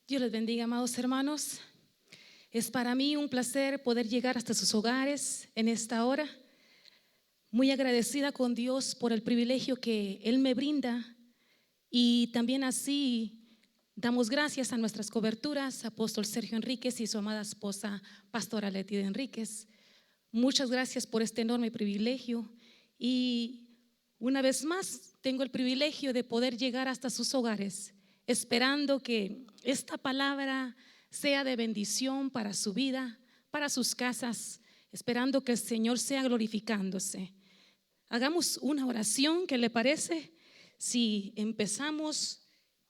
Dios les bendiga, amados hermanos. Es para mí un placer poder llegar hasta sus hogares en esta hora. Muy agradecida con Dios por el privilegio que Él me brinda, y también así damos gracias a nuestras coberturas, apóstol Sergio Enríquez y su amada esposa, pastora Leti de Enríquez. Muchas gracias por este enorme privilegio, y una vez más tengo el privilegio de poder llegar hasta sus hogares, esperando que esta palabra sea de bendición para su vida, para sus casas, esperando que el Señor sea glorificándose. Hagamos una oración, ¿qué le parece? Si empezamos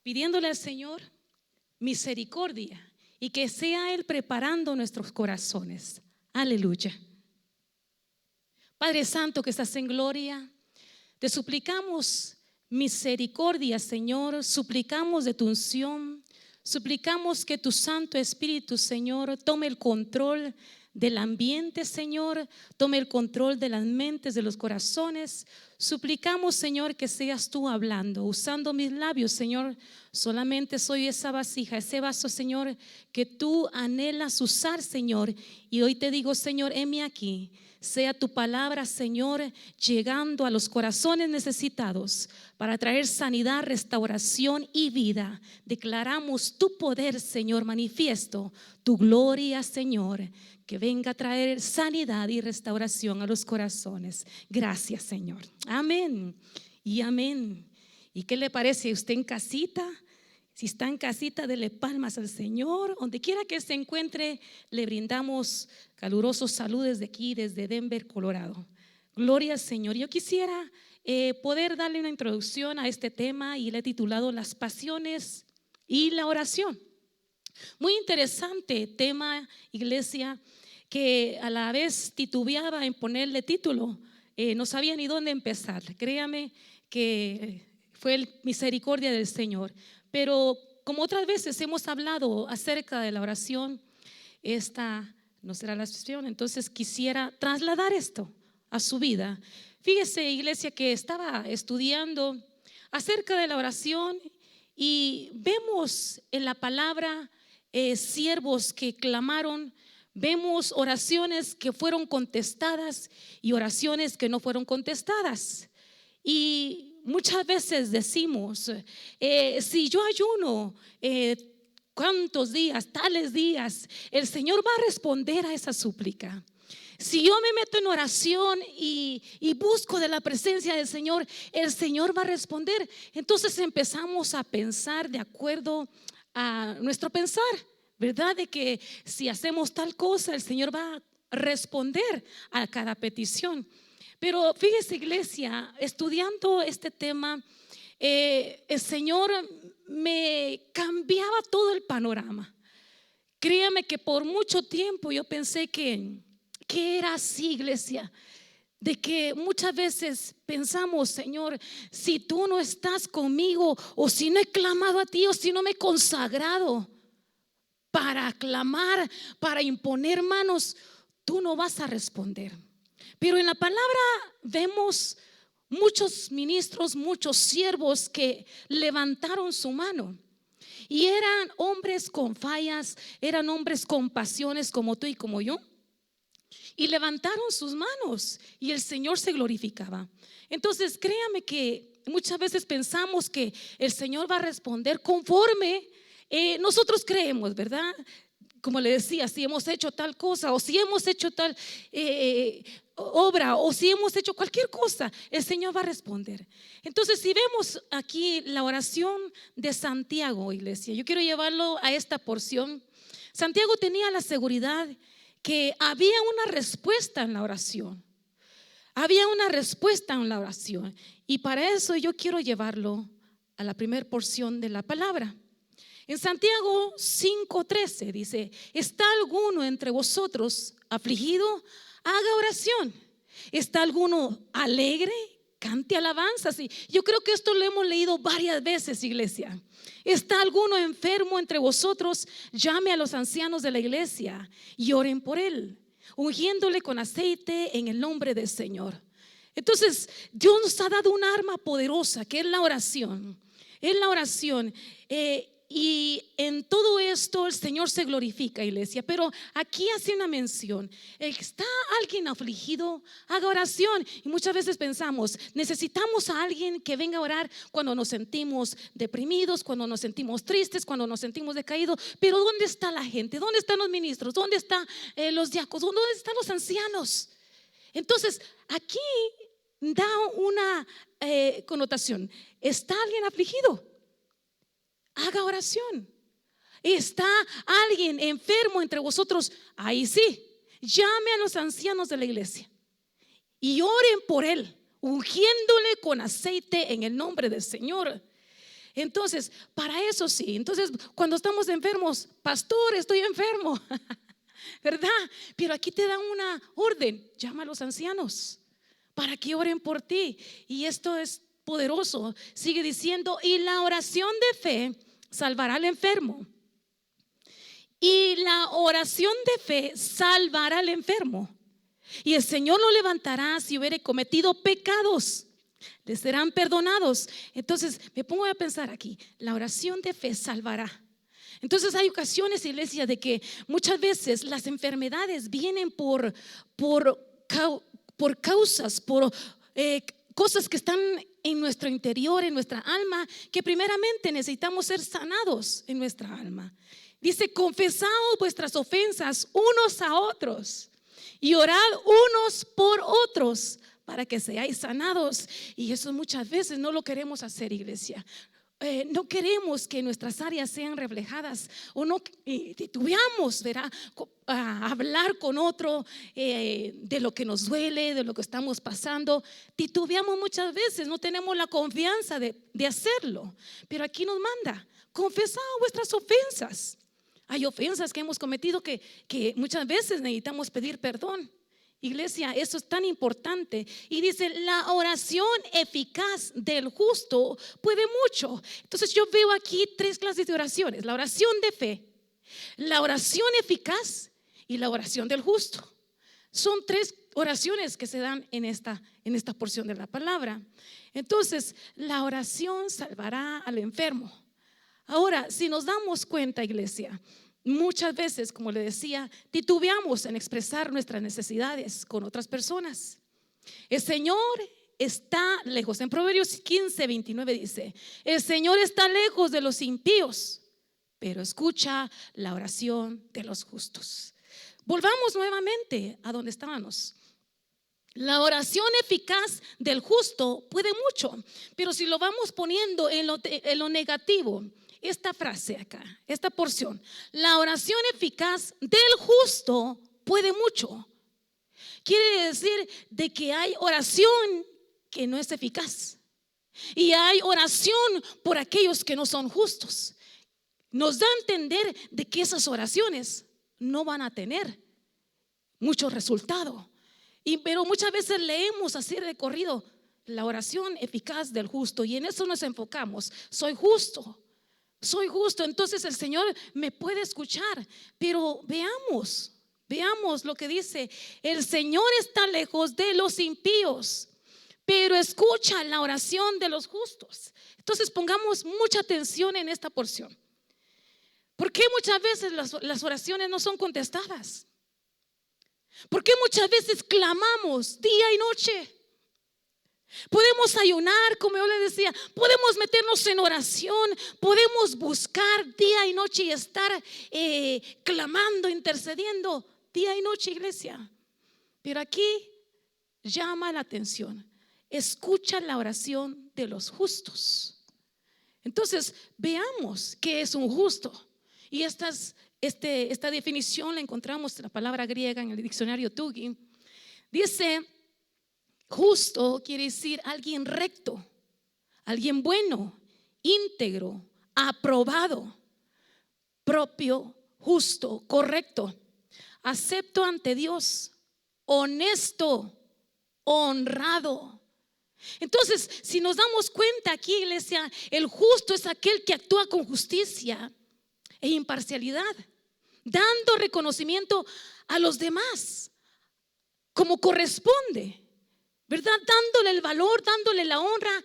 pidiéndole al Señor misericordia y que sea Él preparando nuestros corazones. Aleluya. Padre Santo que estás en gloria, te suplicamos misericordia, Señor. Suplicamos de tu unción, suplicamos que tu Santo Espíritu, Señor, tome el control del ambiente, Señor, tome el control de las mentes, de los corazones. Suplicamos, Señor, que seas tú hablando, usando mis labios, Señor. Solamente soy esa vasija, ese vaso, Señor, que tú anhelas usar, Señor. Y hoy te digo, Señor, heme aquí. Sea tu palabra, Señor, llegando a los corazones necesitados para traer sanidad, restauración y vida. Declaramos tu poder, Señor, manifiesto, tu gloria, Señor, que venga a traer sanidad y restauración a los corazones. Gracias, Señor. Amén y amén. ¿Y qué le parece a usted en casita? Si está en casita, dele palmas al Señor. Donde quiera que se encuentre, le brindamos calurosos saludos de aquí, desde Denver, Colorado. Gloria al Señor. Yo quisiera poder darle una introducción a este tema, y le he titulado Las pasiones y la oración. Muy interesante tema, iglesia, que a la vez titubeaba en ponerle título. No sabía ni dónde empezar. Créame que fue la misericordia del Señor. Pero como otras veces hemos hablado acerca de la oración, esta no será la excepción. Entonces quisiera trasladar esto a su vida. Fíjese, iglesia, que estaba estudiando acerca de la oración, y vemos en la palabra siervos que clamaron. Vemos oraciones que fueron contestadas y oraciones que no fueron contestadas. Y muchas veces decimos, si yo ayuno cuántos días, tales días, el Señor va a responder a esa súplica. Si yo me meto en oración y busco de la presencia del Señor, el Señor va a responder. Entonces empezamos a pensar de acuerdo a nuestro pensar, ¿verdad? De que si hacemos tal cosa, el Señor va a responder a cada petición. Pero fíjese, iglesia, estudiando este tema, el Señor me cambiaba todo el panorama. Créame que por mucho tiempo yo pensé que era así, iglesia, de que muchas veces pensamos, Señor, si tú no estás conmigo, o si no he clamado a ti, o si no me he consagrado para clamar, para imponer manos, tú no vas a responder. Pero en la palabra vemos muchos ministros, muchos siervos que levantaron su mano, y eran hombres con fallas, eran hombres con pasiones como tú y como yo, y levantaron sus manos y el Señor se glorificaba. Entonces créame que muchas veces pensamos que el Señor va a responder conforme nosotros creemos, ¿verdad? Como le decía, si hemos hecho tal cosa, o si hemos hecho tal obra, o si hemos hecho cualquier cosa, el Señor va a responder. Entonces, si vemos aquí la oración de Santiago, iglesia, yo quiero llevarlo a esta porción. Santiago tenía la seguridad que había una respuesta en la oración. Había una respuesta en la oración, y para eso yo quiero llevarlo a la primera porción de la palabra. En Santiago 5:13 dice: ¿está alguno entre vosotros afligido? Haga oración. ¿Está alguno alegre? Cante alabanzas. Y yo creo que esto lo hemos leído varias veces, iglesia. ¿Está alguno enfermo entre vosotros? Llame a los ancianos de la iglesia y oren por él, ungiéndole con aceite en el nombre del Señor. Entonces Dios nos ha dado un arma poderosa, que es la oración. Es la oración. y en todo esto el Señor se glorifica, iglesia. Pero aquí hace una mención: ¿está alguien afligido? Haga oración. Y muchas veces pensamos, necesitamos a alguien que venga a orar cuando nos sentimos deprimidos, cuando nos sentimos tristes, cuando nos sentimos decaídos. Pero ¿dónde está la gente? ¿Dónde están los ministros? ¿Dónde están los diáconos? ¿Dónde están los ancianos? Entonces aquí da una connotación: ¿está alguien afligido? Haga oración. ¿Está alguien enfermo entre vosotros? Ahí sí, llame a los ancianos de la iglesia y oren por él, ungiéndole con aceite en el nombre del Señor. Entonces, para eso sí. Entonces, cuando estamos enfermos, pastor, estoy enfermo, ¿verdad? Pero aquí te dan una orden: llama a los ancianos para que oren por ti. Y esto es poderoso. Sigue diciendo: y la oración de fe salvará al enfermo. Y la oración de fe salvará al enfermo, y el Señor lo levantará. Si hubiere cometido pecados, le serán perdonados. Entonces me pongo a pensar aquí: la oración de fe salvará. Entonces hay ocasiones, iglesia, de que muchas veces las enfermedades vienen por causas, por cosas que están en nuestro interior, en nuestra alma, que primeramente necesitamos ser sanados en nuestra alma. Dice: confesaos vuestras ofensas unos a otros y orad unos por otros para que seáis sanados. Y eso muchas veces no lo queremos hacer, iglesia. No queremos que nuestras áreas sean reflejadas, o no titubeamos, ¿verdad?, a hablar con otro de lo que nos duele, de lo que estamos pasando. Titubeamos muchas veces, no tenemos la confianza de hacerlo. Pero aquí nos manda: confesad vuestras ofensas. Hay ofensas que hemos cometido que muchas veces necesitamos pedir perdón. Iglesia, eso es tan importante. Y dice: la oración eficaz del justo puede mucho. Entonces yo veo aquí tres clases de oraciones: la oración de fe, la oración eficaz y la oración del justo. Son tres oraciones que se dan en esta porción de la palabra. Entonces, la oración salvará al enfermo. Ahora, si nos damos cuenta, iglesia, muchas veces, como le decía, titubeamos en expresar nuestras necesidades con otras personas. El Señor está lejos. En Proverbios 15:29 dice: el Señor está lejos de los impíos, pero escucha la oración de los justos. Volvamos nuevamente a donde estábamos. La oración eficaz del justo puede mucho, pero si lo vamos poniendo en lo negativo, esta frase acá, esta porción: la oración eficaz del justo puede mucho, quiere decir de que hay oración que no es eficaz y hay oración por aquellos que no son justos. Nos da a entender de que esas oraciones no van a tener mucho resultado. Pero muchas veces leemos así de corrido: la oración eficaz del justo, y en eso nos enfocamos: soy justo, soy justo, entonces el Señor me puede escuchar. Pero veamos lo que dice: el Señor está lejos de los impíos, pero escucha la oración de los justos. Entonces pongamos mucha atención en esta porción. ¿Por qué muchas veces las oraciones no son contestadas? ¿Por qué muchas veces clamamos día y noche? Podemos ayunar, como yo le decía, podemos meternos en oración, podemos buscar día y noche y estar clamando, intercediendo día y noche, iglesia. Pero aquí llama la atención: escucha la oración de los justos. Entonces veamos qué es un justo. Y esta definición la encontramos en la palabra griega en el diccionario Tugi. Dice: justo quiere decir alguien recto, alguien bueno, íntegro, aprobado, propio, justo, correcto, acepto ante Dios, honesto, honrado. Entonces, si nos damos cuenta aquí, iglesia, el justo es aquel que actúa con justicia e imparcialidad, dando reconocimiento a los demás como corresponde, ¿verdad? Dándole el valor, dándole la honra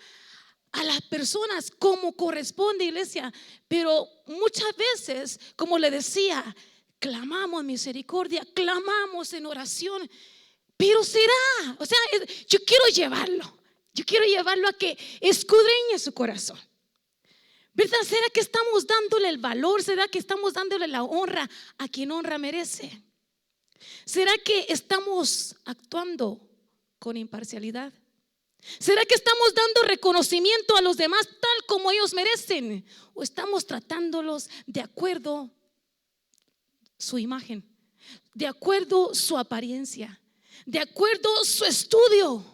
a las personas como corresponde, iglesia. Pero muchas veces, como le decía, clamamos misericordia, clamamos en oración. Pero será, o sea, yo quiero llevarlo a que escudriñe su corazón. ¿Verdad? ¿Será que estamos dándole el valor? ¿Será que estamos dándole la honra a quien honra merece? ¿Será que estamos actuando con imparcialidad? ¿Será que estamos dando reconocimiento a los demás tal como ellos merecen? ¿O estamos tratándolos de acuerdo su imagen, de acuerdo su apariencia, de acuerdo su estudio?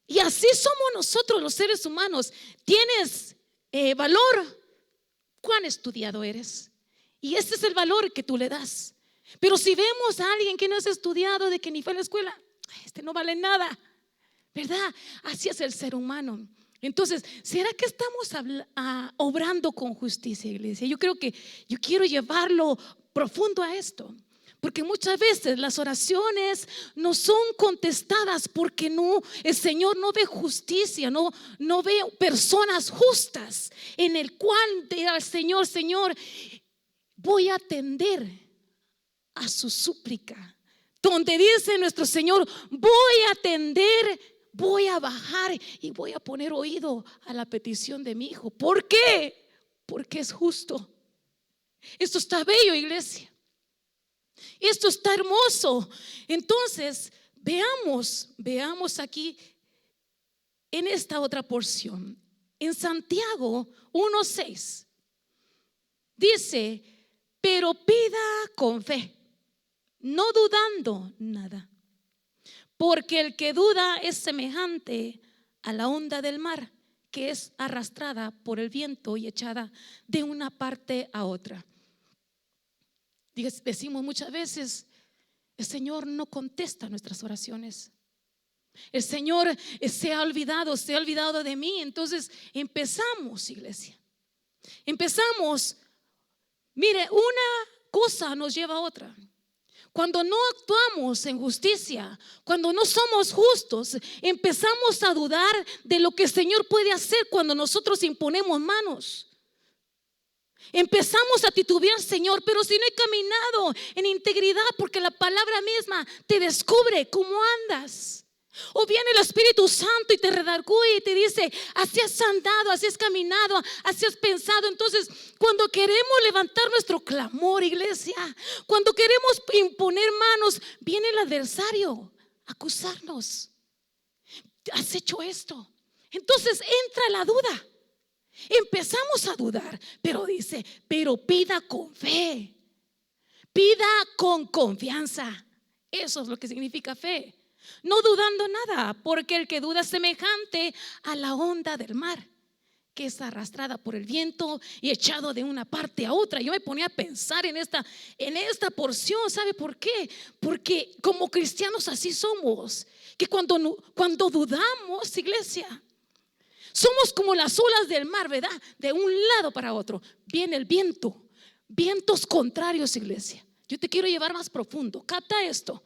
Y así somos nosotros los seres humanos. ¿Tienes valor? ¿Cuán estudiado eres? Y ese es el valor que tú le das. Pero si vemos a alguien que no es estudiado, de que ni fue a la escuela, este no vale nada, ¿verdad? Así es el ser humano. Entonces, ¿será que estamos obrando con justicia, iglesia? Yo quiero llevarlo profundo a esto, porque muchas veces las oraciones no son contestadas porque el Señor no ve justicia, no ve personas justas en el cual dirá el Señor: Señor, voy a atender a su súplica. Donde dice nuestro Señor: voy a atender, voy a bajar y voy a poner oído a la petición de mi hijo. ¿Por qué? Porque es justo. Esto está bello, iglesia. Esto está hermoso. Entonces, veamos aquí en esta otra porción. En Santiago 1:6 dice: pero pida con fe, no dudando nada, porque el que duda es semejante a la onda del mar, que es arrastrada por el viento y echada de una parte a otra. Decimos muchas veces: el Señor no contesta nuestras oraciones, el Señor se ha olvidado de mí. Entonces empezamos, iglesia, mire, una cosa nos lleva a otra. Cuando no actuamos en justicia, cuando no somos justos, empezamos a dudar de lo que el Señor puede hacer cuando nosotros imponemos manos. Empezamos a titubear: Señor, pero si no he caminado en integridad, porque la palabra misma te descubre cómo andas. O viene el Espíritu Santo y te redarguye y te dice: así has andado, así has caminado, así has pensado. Entonces, cuando queremos levantar nuestro clamor, iglesia, cuando queremos imponer manos, viene el adversario a acusarnos: has hecho esto. Entonces entra la duda. Empezamos a dudar, pero dice: pero pida con fe, pida con confianza. Eso es lo que significa fe. No dudando nada, porque el que duda es semejante a la onda del mar, que es arrastrada por el viento y echado de una parte a otra. Yo me ponía a pensar en esta porción. ¿Sabe por qué? Porque como cristianos así somos, que cuando dudamos, iglesia, somos como las olas del mar, ¿verdad? De un lado para otro viene el viento, vientos contrarios, iglesia. Yo te quiero llevar más profundo. Capta esto: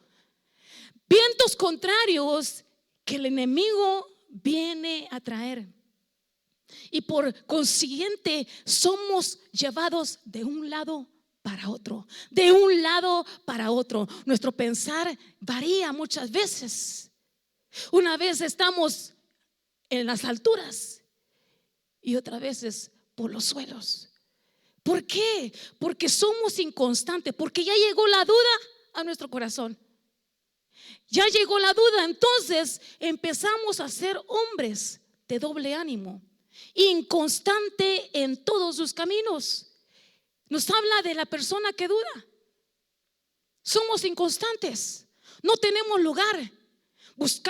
vientos contrarios que el enemigo viene a traer. Y por consiguiente somos llevados de un lado para otro, de un lado para otro. Nuestro pensar varía muchas veces. Una vez estamos en las alturas y otra vez por los suelos. ¿Por qué? Porque somos inconstantes, porque ya llegó la duda a nuestro corazón. Ya llegó la duda, entonces empezamos a ser hombres de doble ánimo, inconstante en todos sus caminos. Nos habla de la persona que duda. Somos inconstantes, no tenemos lugar.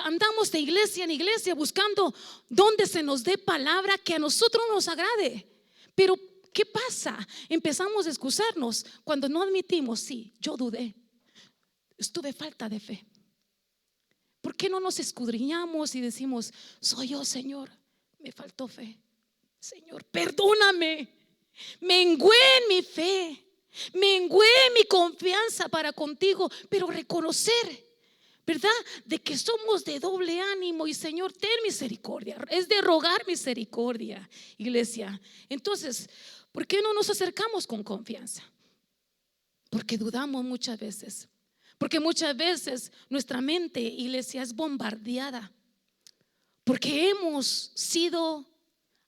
Andamos de iglesia en iglesia buscando donde se nos dé palabra que a nosotros nos agrade. Pero ¿qué pasa? Empezamos a excusarnos cuando no admitimos: sí, yo dudé, estuve falta de fe. ¿Por qué no nos escudriñamos y decimos: soy yo, Señor, me faltó fe? Señor, perdóname, mengué en mi fe, mengué en mi confianza para contigo. Pero reconocer, ¿verdad? De que somos de doble ánimo y Señor, ten misericordia. Es de rogar misericordia, iglesia. Entonces, ¿por qué no nos acercamos con confianza? Porque dudamos muchas veces. Porque muchas veces nuestra mente, iglesia, es bombardeada. Porque hemos sido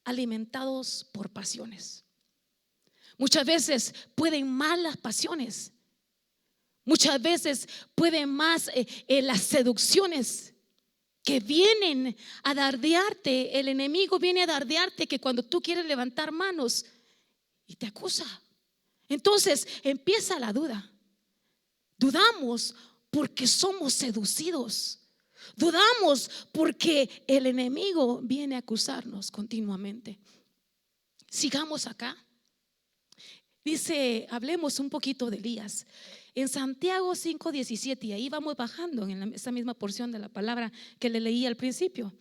alimentados por pasiones. Muchas veces pueden más las pasiones. Muchas veces pueden más las seducciones que vienen a dardearte. El enemigo viene a dardearte que cuando tú quieres levantar manos y te acusa. Entonces empieza la duda. Dudamos porque somos seducidos. Dudamos porque el enemigo viene a acusarnos continuamente. Sigamos acá. Dice, hablemos un poquito de Elías. En Santiago 5:17, y ahí vamos bajando en esa misma porción de la palabra que le leí al principio.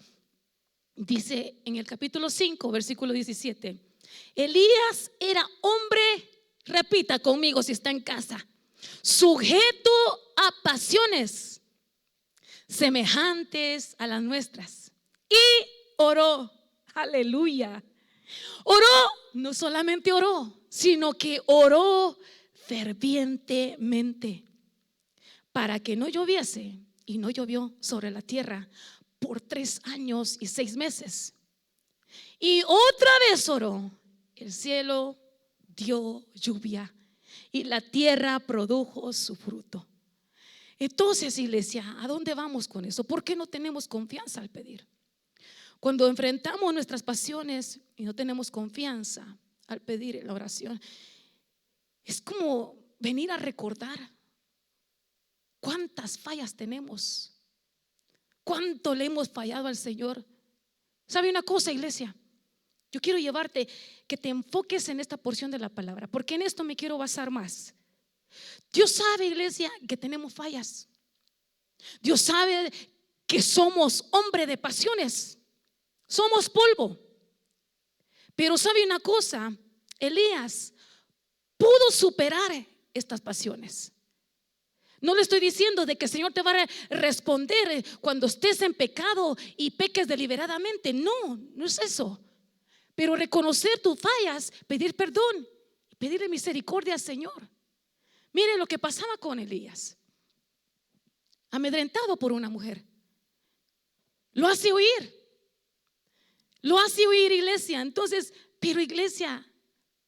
Dice en el capítulo 5, versículo 17: Elías era hombre, repita conmigo si está en casa, sujeto a pasiones semejantes a las nuestras. Y oró, aleluya. Oró, no solamente oró, sino que oró fervientemente para que no lloviese, y no llovió sobre la tierra por 3 años y 6 meses. Y otra vez oró, el cielo dio lluvia y la tierra produjo su fruto. Entonces, iglesia, ¿a dónde vamos con eso? ¿Por qué no tenemos confianza al pedir? Cuando enfrentamos nuestras pasiones y no tenemos confianza al pedir en la oración, es como venir a recordar cuántas fallas tenemos, cuánto le hemos fallado al Señor. ¿Sabe una cosa, iglesia? Yo quiero llevarte que te enfoques en esta porción de la palabra, porque en esto me quiero basar más. Dios sabe, iglesia, que tenemos fallas. Dios sabe que somos hombre de pasiones, somos polvo. Pero sabe una cosa, Elías pudo superar estas pasiones. No le estoy diciendo de que el Señor te va a responder cuando estés en pecado y peques deliberadamente. No, no es eso. Pero reconocer tus fallas, pedir perdón, pedirle misericordia al Señor. Miren lo que pasaba con Elías. Amedrentado por una mujer. Lo hace huir. Lo hace huir, iglesia. Entonces, pero iglesia,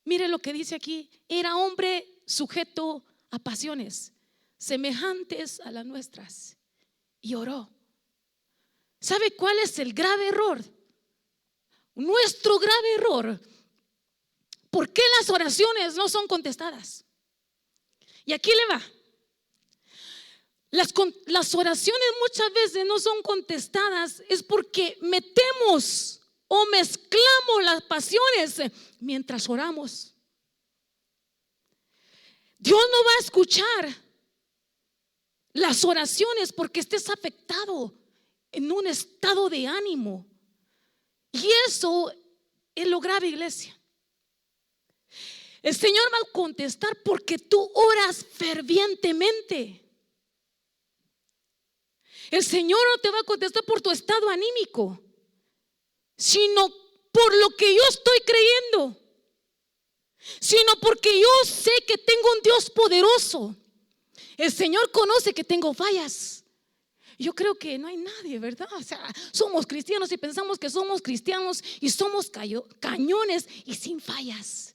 mire lo que dice aquí. Era hombre sujeto a pasiones semejantes a las nuestras. Y oró. ¿Sabe cuál es el grave error? Nuestro grave error. ¿Por qué las oraciones no son contestadas? Y aquí le va. Las oraciones muchas veces no son contestadas es porque metemos o mezclamos las pasiones mientras oramos. Dios no va a escuchar las oraciones porque estés afectado en un estado de ánimo. Y eso es lo grave, iglesia. El Señor va a contestar porque tú oras fervientemente. El Señor no te va a contestar por tu estado anímico, sino por lo que yo estoy creyendo, sino porque yo sé que tengo un Dios poderoso. El Señor conoce que tengo fallas. Yo creo que no hay nadie, ¿verdad? O sea, somos cristianos y pensamos que somos cristianos y somos cañones y sin fallas.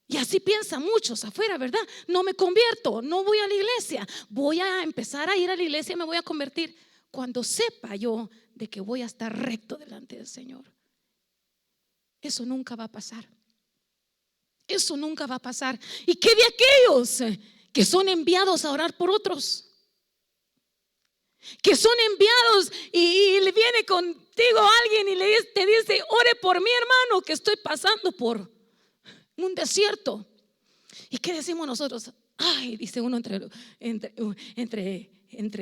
Y así piensan muchos afuera, ¿verdad? No me convierto, no voy a la iglesia. Voy a empezar a ir a la iglesia y me voy a convertir cuando sepa yo de que voy a estar recto delante del Señor. Eso nunca va a pasar. Eso nunca va a pasar. ¿Y qué de aquellos que son enviados a orar por otros? Que son enviados y le viene contigo alguien y te dice: ore por mi hermano que estoy pasando por un desierto. ¿Y qué decimos nosotros? Ay, dice uno entre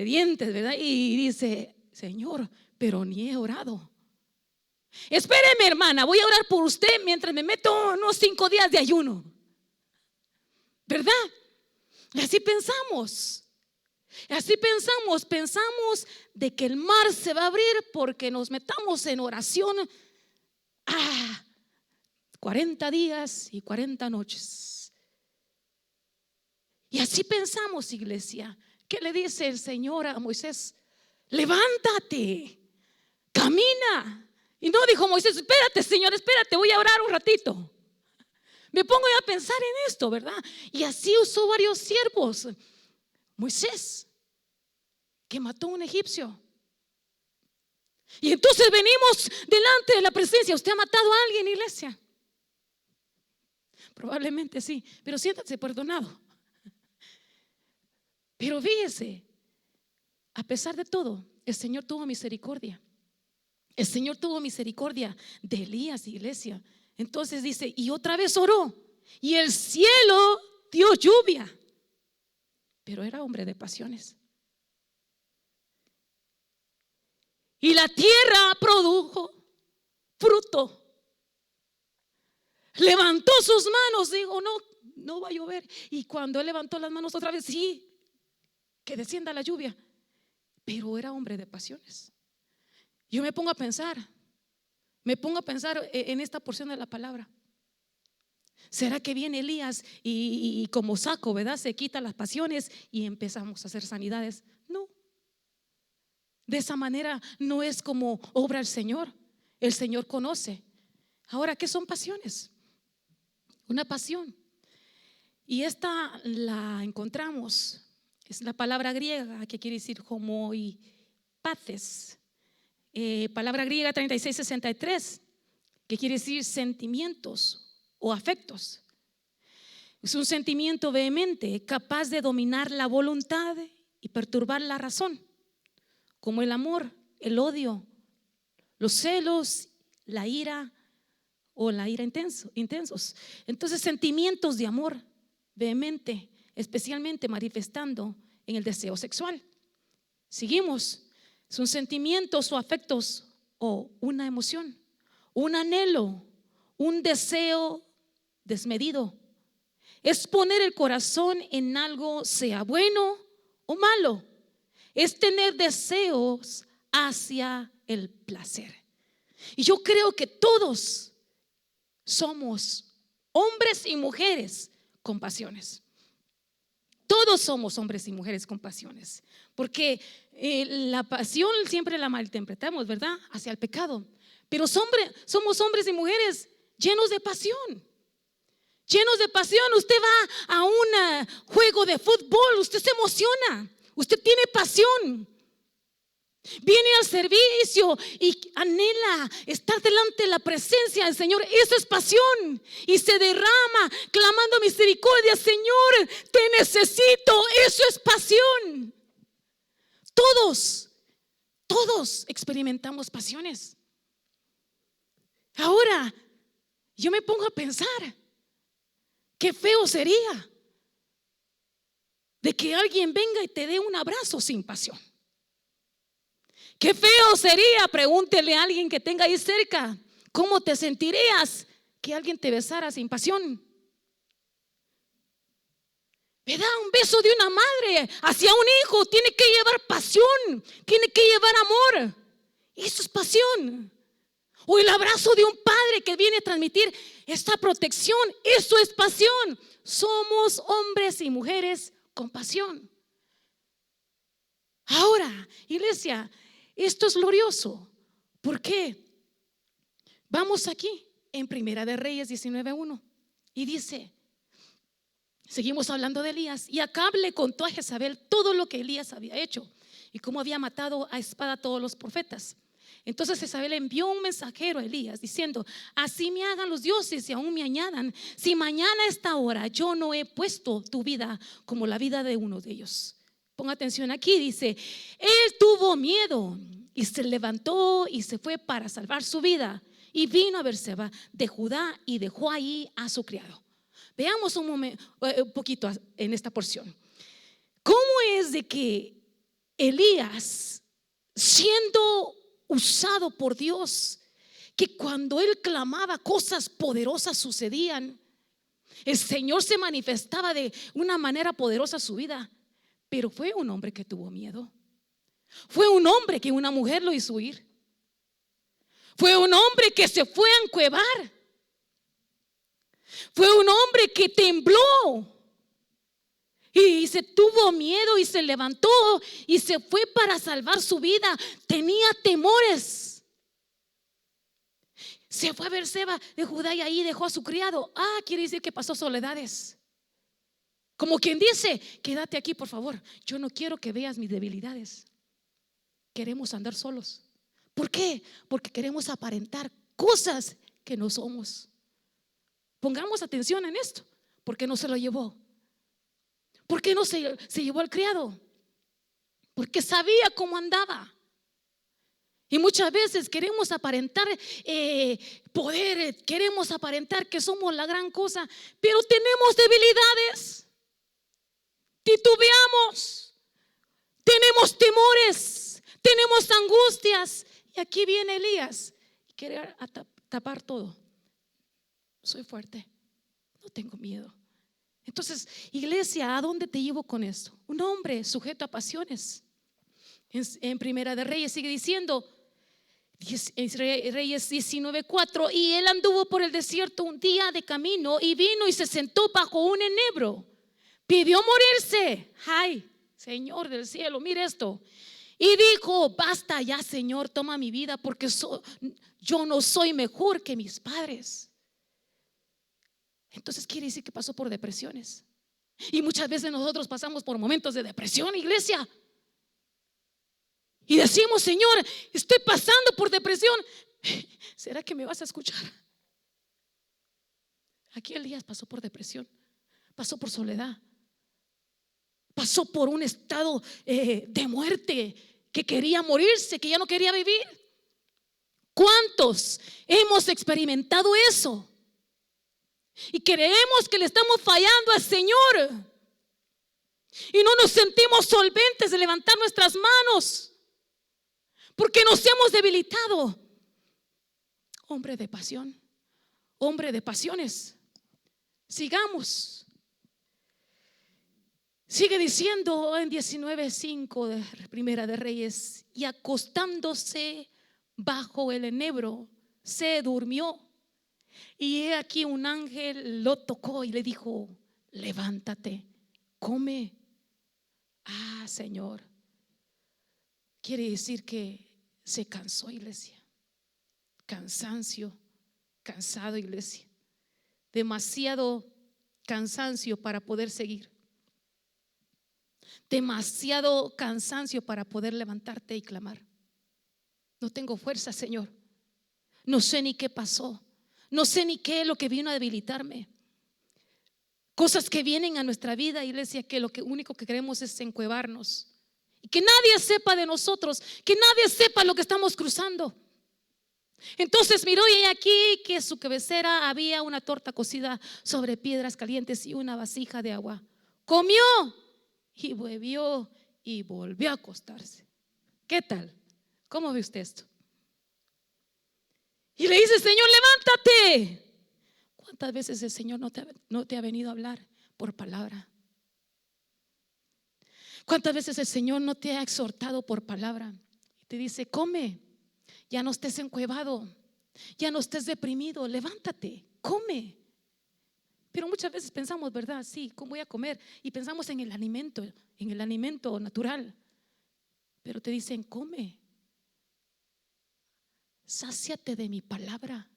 dientes, ¿verdad? Y dice: Señor, pero ni he orado. Espéreme, hermana, voy a orar por usted mientras me meto unos 5 días de ayuno, ¿verdad? Y así pensamos. Así pensamos de que el mar se va a abrir porque nos metamos en oración 40 días y 40 noches. Y así pensamos, iglesia. ¿Qué le dice el Señor a Moisés? Levántate, camina. Y no dijo Moisés, espérate, Señor, espérate, voy a orar un ratito. Me pongo a pensar en esto, ¿verdad? Y así usó varios siervos. Moisés, que mató a un egipcio. Y entonces venimos delante de la presencia. ¿Usted ha matado a alguien, iglesia? Probablemente sí, pero siéntate perdonado. Pero fíjese, a pesar de todo, el Señor tuvo misericordia. El Señor tuvo misericordia de Elías, iglesia. Entonces dice, y otra vez oró, y el cielo dio lluvia. Pero era hombre de pasiones. Y la tierra produjo fruto. Levantó sus manos, dijo, no va a llover. Y cuando él levantó las manos otra vez, sí, que descienda la lluvia. Pero era hombre de pasiones. Yo me pongo a pensar en esta porción de la palabra. ¿Será que viene Elías y como saco, ¿verdad? Se quita las pasiones y empezamos a hacer sanidades? No. De esa manera no es como obra el Señor. El Señor conoce. Ahora, ¿qué son pasiones? Una pasión. Y esta la encontramos. Es la palabra griega que quiere decir homoipates. Palabra griega 3663, que quiere decir sentimientos o afectos. Es un sentimiento vehemente, capaz de dominar la voluntad y perturbar la razón, como el amor, el odio, los celos, la ira o la ira intensos. Entonces, sentimientos de amor vehemente, especialmente manifestando en el deseo sexual. Seguimos. Son sentimientos o afectos o una emoción, un anhelo, un deseo desmedido. Es poner el corazón en algo, sea bueno o malo. Es tener deseos hacia el placer. Y yo creo que todos somos hombres y mujeres con pasiones. Todos somos hombres y mujeres con pasiones. Porque la pasión siempre la malinterpretamos, ¿verdad? Hacia el pecado. Pero somos hombres y mujeres llenos de pasión. Llenos de pasión. Usted va a un juego de fútbol, usted se emociona, usted tiene pasión. Viene al servicio y anhela estar delante de la presencia del Señor. Eso es pasión. Y se derrama clamando misericordia. Señor, te necesito. Eso es pasión. Todos experimentamos pasiones. Ahora, yo me pongo a pensar, qué feo sería de que alguien venga y te dé un abrazo sin pasión. Qué feo sería, pregúntele a alguien que tenga ahí cerca, ¿cómo te sentirías que alguien te besara sin pasión? Me da un beso de una madre hacia un hijo, tiene que llevar pasión, tiene que llevar amor. Eso es pasión. O el abrazo de un padre que viene a transmitir esta protección, eso es pasión. Somos hombres y mujeres con pasión. Ahora, iglesia, esto es glorioso. ¿Por qué? Vamos aquí en Primera de Reyes 19:1 y dice, seguimos hablando de Elías, y Acab le contó a Jezabel todo lo que Elías había hecho y cómo había matado a espada a todos los profetas. Entonces Jezabel envió un mensajero a Elías diciendo, así me hagan los dioses y aún me añadan, si mañana a esta hora yo no he puesto tu vida como la vida de uno de ellos. Ponga atención aquí, dice, él tuvo miedo y se levantó y se fue para salvar su vida y vino a Berseba de Judá y dejó ahí a su criado. Veamos un poquito en esta porción. ¿Cómo es de que Elías, siendo usado por Dios, que cuando él clamaba cosas poderosas sucedían? El Señor se manifestaba de una manera poderosa en su vida. pero fue un hombre que tuvo miedo. Fue un hombre que una mujer lo hizo huir. Fue un hombre que se fue a encuevar. Fue un hombre que tembló y se tuvo miedo y se levantó y se fue para salvar su vida. Tenía temores. Se fue a Berseba de Judá y ahí dejó a su criado. Quiere decir que pasó soledades. Como quien dice, quédate aquí por favor. Yo no quiero que veas mis debilidades. Queremos andar solos. ¿Por qué? Porque queremos aparentar cosas que no somos. Pongamos atención en esto. ¿Por qué no se lo llevó? ¿Por qué no se llevó al criado? Porque sabía cómo andaba. Y muchas veces queremos aparentar poder, queremos aparentar que somos la gran cosa, pero tenemos debilidades, titubeamos, tenemos temores, tenemos angustias. Y aquí viene Elías y quiere tapar todo. Soy fuerte, no tengo miedo. Entonces, iglesia, ¿a dónde te llevo con esto? Un hombre sujeto a pasiones. En Primera de Reyes sigue diciendo, Reyes 19:4, y él anduvo por el desierto un día de camino y vino y se sentó bajo un enebro. Pidió morirse. Ay, Señor del cielo, mire esto. Y dijo, basta ya, Señor, toma mi vida, porque yo no soy mejor que mis padres. Entonces quiere decir que pasó por depresiones. Y muchas veces nosotros pasamos por momentos de depresión, iglesia. Y decimos, Señor, estoy pasando por depresión. ¿Será que me vas a escuchar? Aquí Elías pasó por depresión, pasó por soledad, pasó por un estado de muerte, que quería morirse, que ya no quería vivir. ¿Cuántos hemos experimentado eso? Y creemos que le estamos fallando al Señor y no nos sentimos solventes de levantar nuestras manos porque nos hemos debilitado. Hombre de pasión, hombre de pasiones. Sigamos. Sigue diciendo en 19:5 de Primera de Reyes, y acostándose bajo el enebro se durmió. Y he aquí un ángel lo tocó y le dijo, levántate, come. Señor, quiere decir que se cansó, iglesia. Cansancio, cansado, iglesia. Demasiado cansancio para poder seguir. Demasiado cansancio para poder levantarte y clamar. No tengo fuerza, Señor. No sé ni qué pasó. No sé ni qué es lo que vino a debilitarme. Cosas que vienen a nuestra vida, iglesia, que lo único que queremos es encuevarnos. Y que nadie sepa de nosotros, que nadie sepa lo que estamos cruzando. Entonces miró y aquí que en su cabecera había una torta cocida sobre piedras calientes y una vasija de agua. Comió y bebió y volvió a acostarse. ¿Qué tal? ¿Cómo ve usted esto? Y le dice, Señor, levántate. ¿Cuántas veces el Señor no te ha venido a hablar por palabra? ¿Cuántas veces el Señor no te ha exhortado por palabra? Y te dice, come, ya no estés encuevado, ya no estés deprimido, levántate, come. Pero muchas veces pensamos, ¿verdad? Sí, ¿cómo voy a comer? Y pensamos en el alimento natural. Pero te dicen, come, sáciate de mi palabra.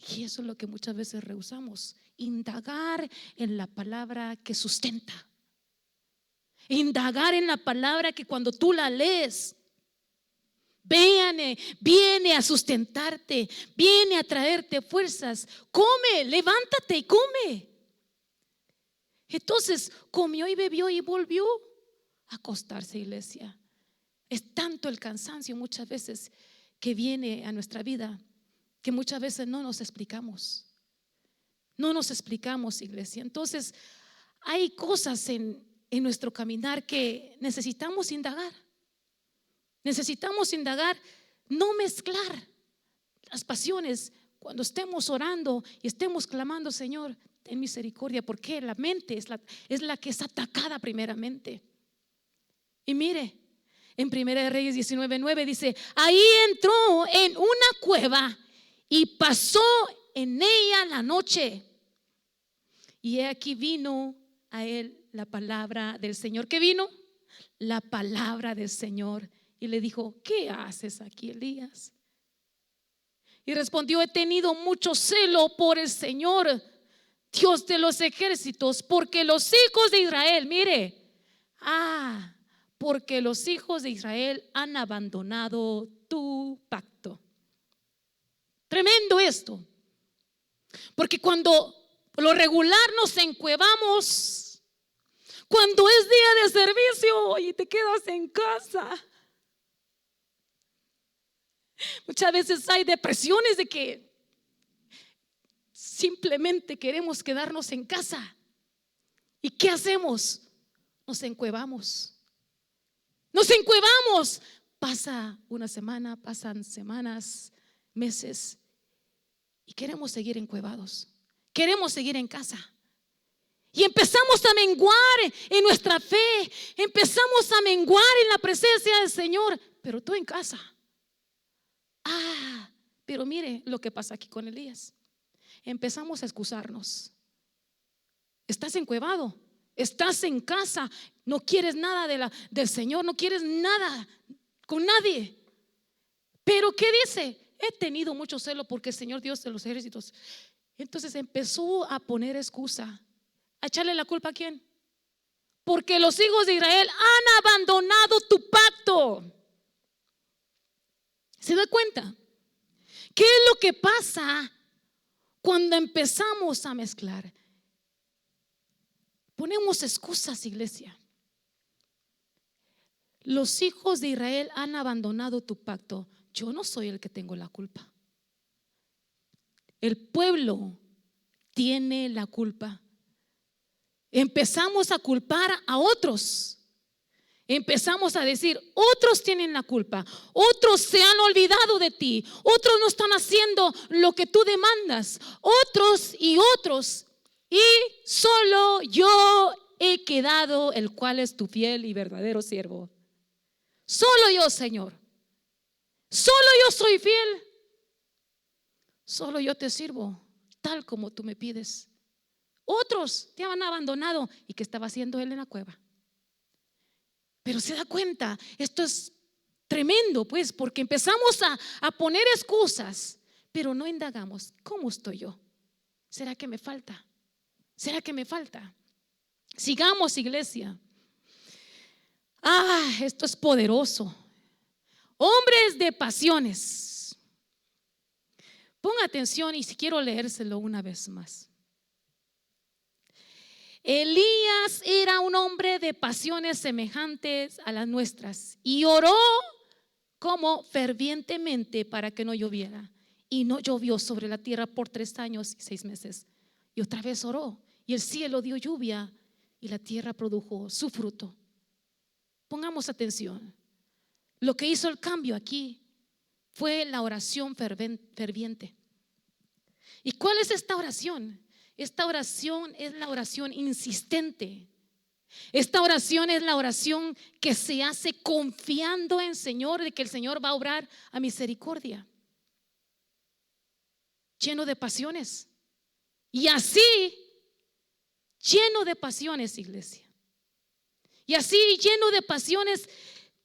Y eso es lo que muchas veces rehusamos, indagar en la palabra que sustenta, indagar en la palabra que cuando tú la lees viene a sustentarte, viene a traerte fuerzas. Come, levántate y come. Entonces comió y bebió y volvió a acostarse, iglesia. Es tanto el cansancio muchas veces que viene a nuestra vida que muchas veces no nos explicamos. No nos explicamos, iglesia. Entonces hay cosas en nuestro caminar que necesitamos indagar. Necesitamos indagar, no mezclar las pasiones. Cuando estemos orando y estemos clamando, Señor, ten misericordia, porque la mente es la que es atacada primeramente. Y mire, en 1 Reyes 19:9 dice: ahí entró en una cueva y pasó en ella la noche. Y he aquí vino a él la palabra del Señor. ¿Qué vino? La palabra del Señor. Y le dijo: ¿qué haces aquí, Elías? Y respondió: he tenido mucho celo por el Señor, Dios de los ejércitos, porque los hijos de Israel, mire, porque los hijos de Israel han abandonado tu pacto. Tremendo esto, porque cuando lo regular nos encuevamos, cuando es día de servicio y te quedas en casa, muchas veces hay depresiones de que simplemente queremos quedarnos en casa. ¿Y qué hacemos? Nos encuevamos. Nos encuevamos. Pasa una semana, pasan semanas, meses, y queremos seguir encuevados. Queremos seguir en casa. Y empezamos a menguar en nuestra fe. Empezamos a menguar en la presencia del Señor. Pero tú en casa. Pero mire lo que pasa aquí con Elías. Empezamos a excusarnos. Estás encuevado, estás en casa, no quieres nada del Señor, no quieres nada con nadie. Pero ¿qué dice? He tenido mucho celo porque el Señor Dios de los ejércitos. Entonces empezó a poner excusa, a echarle la culpa a ¿quién? Porque los hijos de Israel han abandonado tu pacto. ¿Se da cuenta? ¿Qué es lo que pasa cuando empezamos a mezclar? Ponemos excusas, iglesia. Los hijos de Israel han abandonado tu pacto. Yo no soy el que tengo la culpa. El pueblo tiene la culpa. Empezamos a culpar a otros. Empezamos a decir: otros tienen la culpa, otros se han olvidado de ti, otros no están haciendo lo que tú demandas, otros y otros, y solo yo he quedado, el cual es tu fiel y verdadero siervo. Solo yo, Señor, solo yo soy fiel, solo yo te sirvo tal como tú me pides. Otros te han abandonado. ¿Y qué estaba haciendo él en la cueva? Pero se da cuenta, esto es tremendo, pues, porque empezamos a poner excusas, pero no indagamos. ¿Cómo estoy yo? ¿Será que me falta? ¿Será que me falta? Sigamos, iglesia. Esto es poderoso. Hombres de pasiones. Ponga atención y si quiero leérselo una vez más. Elías era un hombre de pasiones semejantes a las nuestras y oró como fervientemente para que no lloviera. Y no llovió sobre la tierra por 3 años y 6 meses. Y otra vez oró y el cielo dio lluvia y la tierra produjo su fruto. Pongamos atención. Lo que hizo el cambio aquí fue la oración ferviente. ¿Y cuál es esta oración? Esta oración es la oración insistente. Esta oración es la oración que se hace confiando en el Señor, de que el Señor va a obrar a misericordia. Lleno de pasiones. Y así, lleno de pasiones, iglesia. Y así, lleno de pasiones,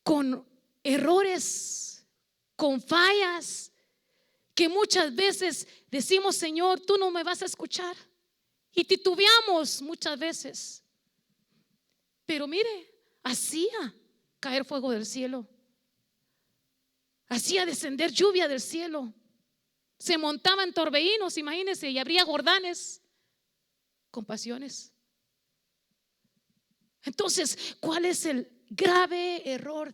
con errores, con fallas, que muchas veces decimos: Señor, tú no me vas a escuchar. Y titubeamos muchas veces. Pero mire, hacía caer fuego del cielo, hacía descender lluvia del cielo, se montaba en torbellinos, imagínense, y habría jordanes con pasiones. Entonces, ¿cuál es el grave error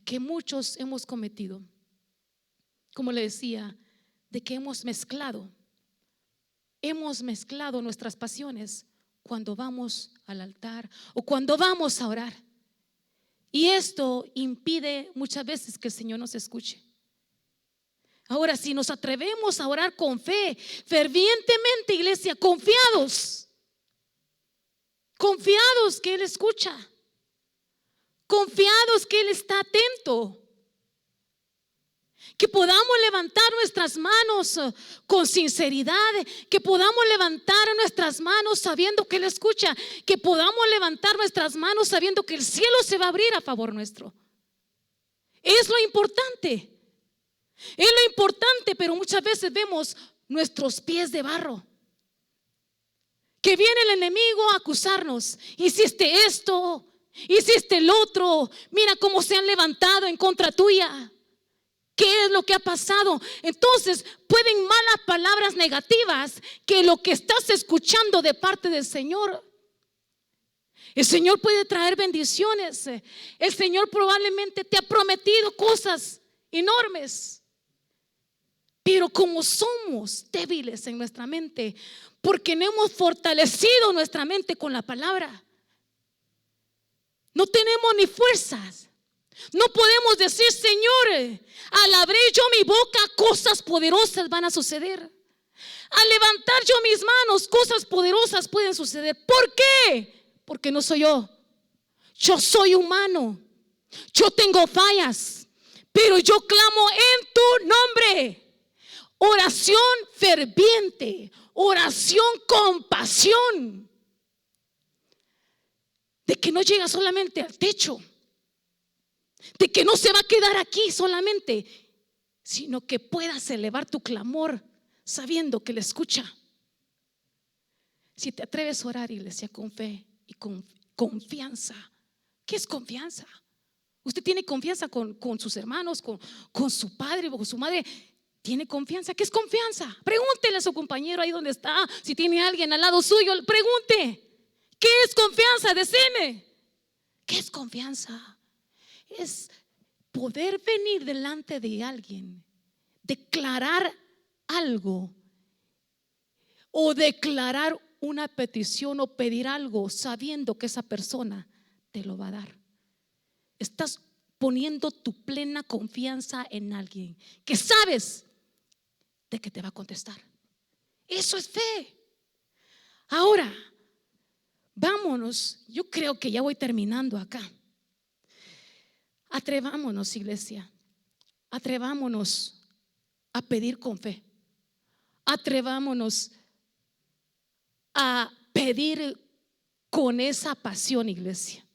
que muchos hemos cometido? Como le decía, de que hemos mezclado nuestras pasiones cuando vamos al altar o cuando vamos a orar. Y esto impide muchas veces que el Señor nos escuche. Ahora, si nos atrevemos a orar con fe, fervientemente, iglesia, confiados que Él escucha, confiados que Él está atento, que podamos levantar nuestras manos con sinceridad, que podamos levantar nuestras manos sabiendo que Él escucha, que podamos levantar nuestras manos sabiendo que el cielo se va a abrir a favor nuestro. Es lo importante. Es lo importante, pero muchas veces vemos nuestros pies de barro. Que viene el enemigo a acusarnos. Hiciste esto, hiciste el otro. Mira cómo se han levantado en contra tuya. ¿Qué es lo que ha pasado? Entonces pueden malas palabras negativas que lo que estás escuchando de parte del Señor. El Señor puede traer bendiciones. El Señor probablemente te ha prometido cosas enormes. Pero como somos débiles en nuestra mente, porque no hemos fortalecido nuestra mente con la palabra, no tenemos ni fuerzas. No podemos decir: Señor, al abrir yo mi boca, cosas poderosas van a suceder. Al levantar yo mis manos, cosas poderosas pueden suceder. ¿Por qué? Porque no soy yo. Yo soy humano. Yo tengo fallas, pero yo clamo en tu nombre. Oración ferviente, oración con pasión, de que no llega solamente al techo, de que no se va a quedar aquí solamente, sino que puedas elevar tu clamor sabiendo que le escucha. Si te atreves a orar, iglesia, con fe y con confianza. ¿Qué es confianza? Usted tiene confianza con sus hermanos, con su padre o con su madre. ¿Tiene confianza? ¿Qué es confianza? Pregúntele a su compañero ahí donde está. Si tiene alguien al lado suyo, pregunte: ¿qué es confianza? Decime. ¿Qué es confianza? Es poder venir delante de alguien, declarar algo o declarar una petición o pedir algo sabiendo que esa persona te lo va a dar. Estás poniendo tu plena confianza en alguien que sabes de que te va a contestar. Eso es fe. Ahora, vámonos. Yo creo que ya voy terminando acá. Atrevámonos, iglesia. Atrevámonos a pedir con fe. Atrevámonos a pedir con esa pasión, iglesia.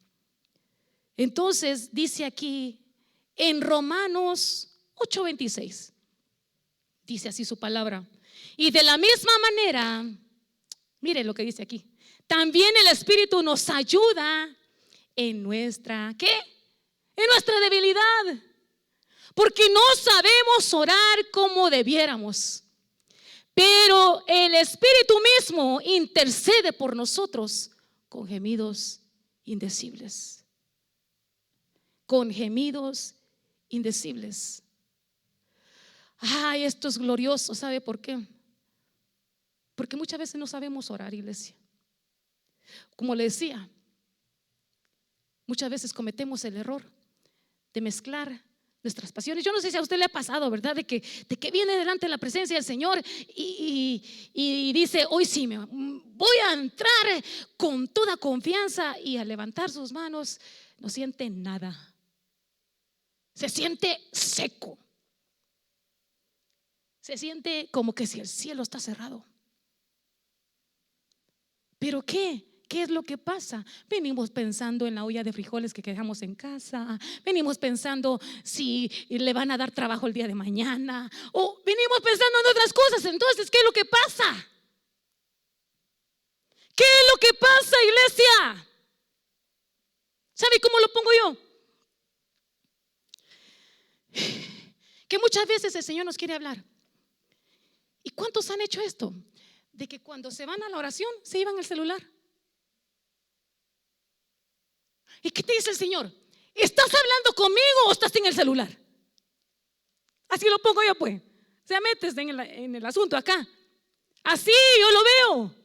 Entonces dice aquí en Romanos 8:26, dice así su palabra: y de la misma manera, mire lo que dice aquí, también el Espíritu nos ayuda en nuestra, ¿qué? En nuestra debilidad, porque no sabemos orar como debiéramos, pero el Espíritu mismo intercede por nosotros con gemidos indecibles. Con gemidos indecibles. Ay, esto es glorioso. ¿Sabe por qué? Porque muchas veces no sabemos orar, iglesia. Como le decía, muchas veces cometemos el error de mezclar nuestras pasiones. Yo no sé si a usted le ha pasado, ¿verdad? De que viene delante de la presencia del Señor y dice: hoy sí voy a entrar con toda confianza, y al levantar sus manos no siente nada. Se siente seco. Se siente como que si el cielo está cerrado. ¿Pero qué? ¿Qué es lo que pasa? Venimos pensando en la olla de frijoles que dejamos en casa. Venimos pensando si le van a dar trabajo el día de mañana. O venimos pensando en otras cosas. Entonces, ¿qué es lo que pasa? ¿Qué es lo que pasa, iglesia? ¿Sabe cómo lo pongo yo? Que muchas veces el Señor nos quiere hablar. ¿Y cuántos han hecho esto? De que cuando se van a la oración se llevan el celular. ¿Y qué te dice el Señor? ¿Estás hablando conmigo o estás en el celular? Así lo pongo yo, pues. Se metes en el asunto acá. Así yo lo veo.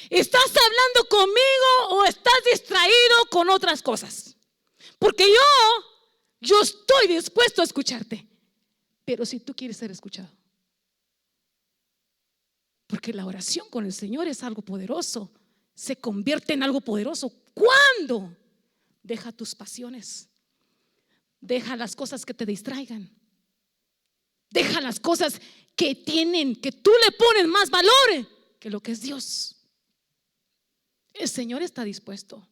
¿Estás hablando conmigo o estás distraído con otras cosas? Porque yo estoy dispuesto a escucharte, pero si tú quieres ser escuchado. Porque la oración con el Señor es algo poderoso. Se convierte en algo poderoso cuando deja tus pasiones, deja las cosas que te distraigan, deja las cosas que tú le pones más valor que lo que es Dios. El Señor está dispuesto,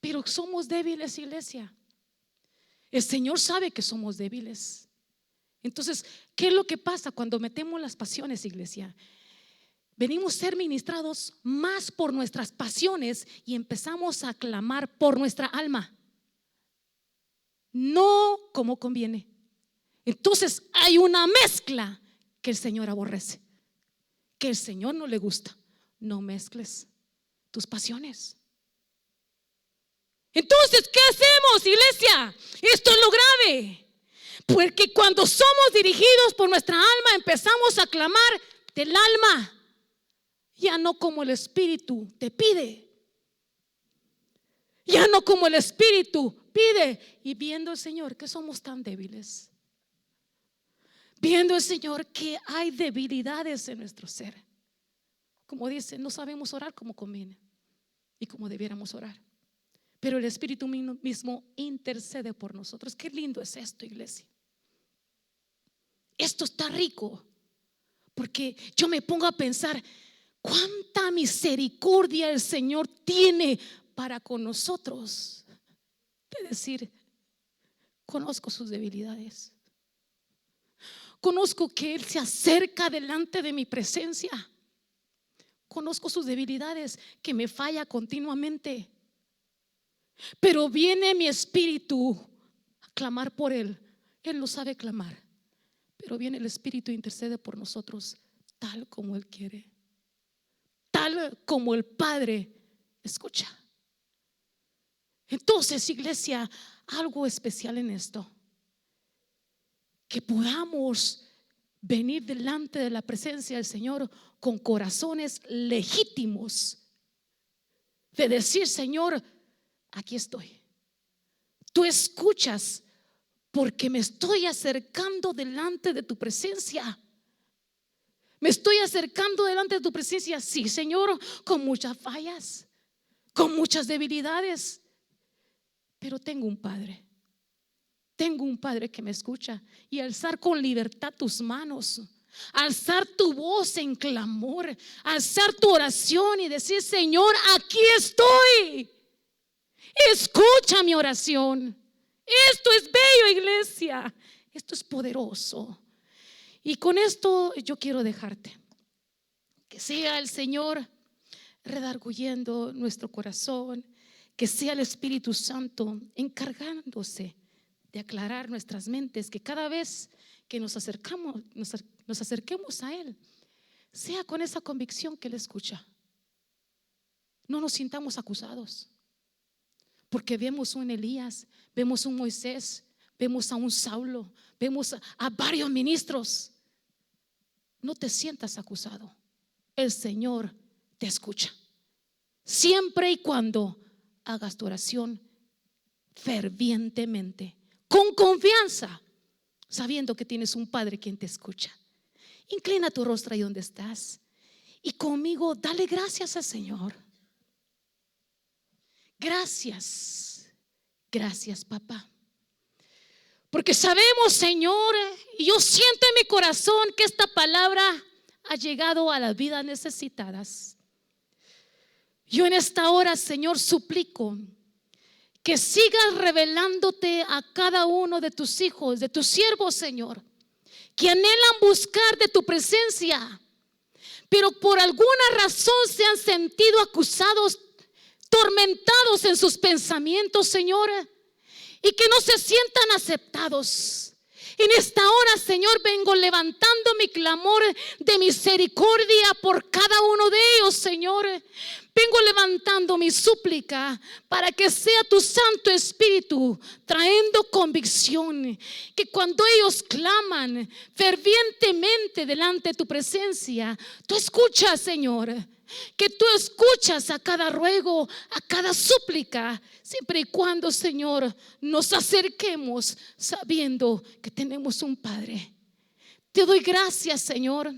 pero somos débiles, iglesia. El Señor sabe que somos débiles. Entonces, ¿qué es lo que pasa cuando metemos las pasiones, iglesia? Venimos a ser ministrados más por nuestras pasiones y empezamos a clamar por nuestra alma, no como conviene. Entonces hay una mezcla que el Señor aborrece, que el Señor no le gusta. No mezcles tus pasiones. Entonces, ¿qué hacemos, iglesia? Esto es lo grave, porque cuando somos dirigidos por nuestra alma, empezamos a clamar del alma, ya no como el Espíritu te pide, ya no como el Espíritu pide. Y viendo el Señor que somos tan débiles, viendo el Señor que hay debilidades en nuestro ser, como dice, no sabemos orar como conviene y como debiéramos orar, pero el Espíritu mismo intercede por nosotros. Qué lindo es esto, iglesia. Esto está rico, porque yo me pongo a pensar cuánta misericordia el Señor tiene para con nosotros. Es decir, conozco sus debilidades, conozco que Él se acerca delante de mi presencia, conozco sus debilidades, que me falla continuamente, pero viene mi espíritu a clamar por Él. Él no sabe clamar, pero viene el Espíritu e intercede por nosotros tal como Él quiere, tal como el Padre escucha. Entonces, iglesia, algo especial en esto, que podamos venir delante de la presencia del Señor con corazones legítimos, de decir: Señor, aquí estoy. Tú escuchas, porque me estoy acercando delante de tu presencia. Me estoy acercando delante de tu presencia, sí, Señor, con muchas fallas, con muchas debilidades, pero tengo un Padre. Tengo un Padre que me escucha. Y alzar con libertad tus manos, alzar tu voz en clamor, alzar tu oración y decir: Señor, aquí estoy, escucha mi oración. Esto es bello, iglesia. Esto es poderoso. Y con esto yo quiero dejarte. Que sea el Señor redarguyendo nuestro corazón, que sea el Espíritu Santo encargándose de aclarar nuestras mentes, que cada vez que nos acerquemos a Él, sea con esa convicción que Él escucha. No nos sintamos acusados, porque vemos un Elías, vemos un Moisés, vemos a un Saulo, vemos a varios ministros. No te sientas acusado. El Señor te escucha, siempre y cuando hagas tu oración fervientemente, con confianza, sabiendo que tienes un Padre quien te escucha. Inclina tu rostro ahí donde estás y conmigo dale gracias al Señor. Gracias, gracias, papá, porque sabemos, Señor, y yo siento en mi corazón que esta palabra ha llegado a las vidas necesitadas. Yo en esta hora, Señor, suplico que sigas revelándote a cada uno de tus hijos, de tus siervos, Señor, que anhelan buscar de tu presencia, pero por alguna razón se han sentido acusados, tormentados en sus pensamientos, Señor, y que no se sientan aceptados. En esta hora, Señor, vengo levantando mi clamor de misericordia por cada uno de ellos, Señor. vengo levantando mi súplica para que sea tu Santo Espíritu trayendo convicción, que cuando ellos claman fervientemente delante de tu presencia, tú escuchas, Señor, que tú escuchas a cada ruego, a cada súplica, siempre y cuando, Señor, nos acerquemos sabiendo que tenemos un Padre. Te doy gracias, Señor,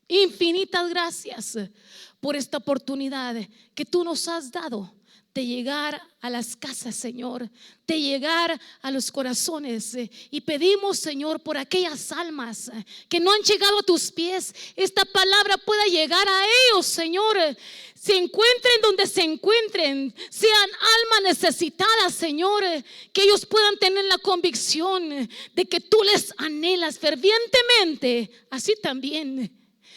infinitas gracias por esta oportunidad que tú nos has dado de llegar a las casas, Señor, de llegar a los corazones, y pedimos, Señor, por aquellas almas que no han llegado a tus pies, esta palabra pueda llegar a ellos, Señor. Se encuentren donde se encuentren, sean almas necesitadas, Señor, que ellos puedan tener la convicción de que tú les anhelas fervientemente. Así también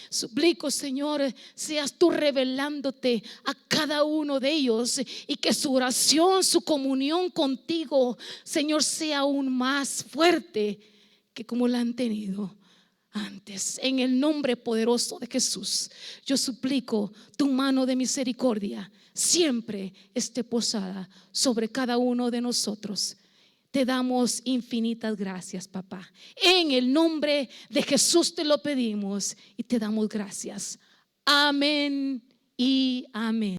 suplico, Señor, seas tú revelándote a cada uno de ellos, y que su oración, su comunión contigo, Señor, sea aún más fuerte que como la han tenido antes. En el nombre poderoso de Jesús, yo suplico tu mano de misericordia siempre esté posada sobre cada uno de nosotros. Te damos infinitas gracias, papá. En el nombre de Jesús te lo pedimos y te damos gracias. Amén y amén.